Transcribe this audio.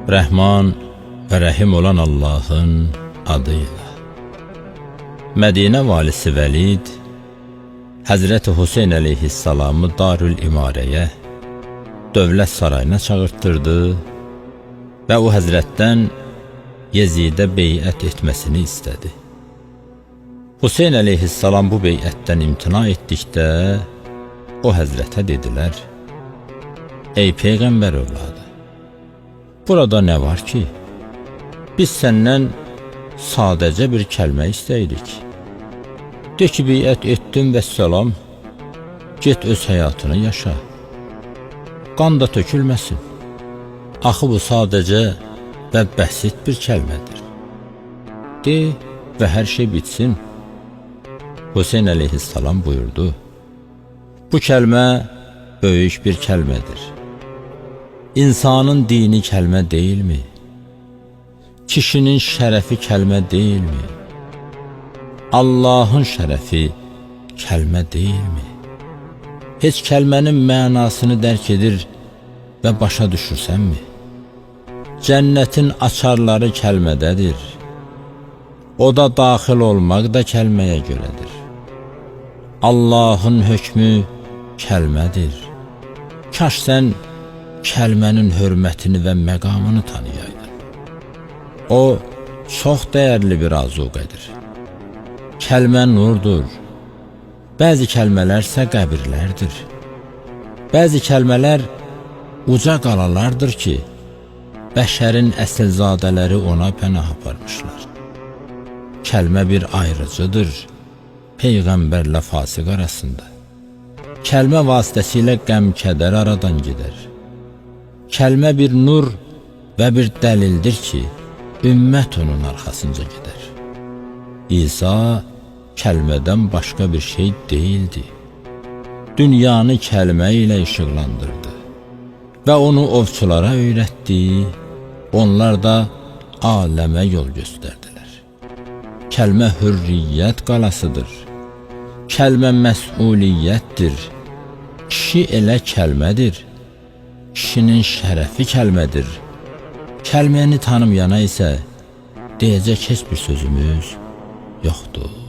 Rəhman və Rəhim olan Allahın adıyla. Mədinə valisi Vəlid Həzrəti Hüseyn əleyhissalamı Darül İmarəyə, dövlət sarayına çağırtdırdı və o həzrətdən Yezidə beyət etməsini istədi. Hüseyn əleyhissalam bu beyətdən imtina etdikdə o həzrətə dedilər: Ey Peyğəmbər övladı, burada nə var ki? Biz səndən sadəcə bir kəlmə istəyirik. De ki, beyət etdim və səlam, get öz həyatını yaşa. Qan da tökülməsin. Axı bu sadəcə və bəsit bir kəlmədir. De və hər şey bitsin. Hüseyn əleyhissalam buyurdu: Bu kəlmə böyük bir kəlmədir. İnsanın dini kəlmə deyilmi? Kişinin şərəfi kəlmə deyilmi? Allahın şərəfi kəlmə deyilmi? Heç kəlmənin mənasını dərk edir və başa düşürsənmi? Cənnətin açarları kəlmədədir. Oda daxil olmaq da kəlməyə görədir. Allahın hökmü kəlmədir. Kaş sən kəlmənin hörmətini və məqamını tanıyaydın. O, çox dəyərli bir azuqədir. Kəlmə nurdur. Bəzi kəlmələrsə qəbirlərdir. Bəzi kəlmələr uca qalalardır ki, bəşərin əsilzadələri ona pənah aparmışlar. Kəlmə bir ayrıcıdır Peyğəmbərlə fasiq arasında. Kəlmə vasitəsilə qəm-kədər aradan gedər. Kəlmə bir nur və bir dəlildir ki, ümmət onun arxasınca gedər. İsa kəlmədən başqa bir şey değildi. Dünyanı kəlmə ilə işıqlandırdı və onu ovçulara öyrətdi, onlar da aləmə yol göstərdilər. Kəlmə hürriyyət qalasıdır. Kəlmə məsuliyyətdir. Kişi elə kəlmədir. Kişinin şərəfi kəlmədir. Kəlməni tanımayana isə deyəcək heç bir sözümüz yoxdur.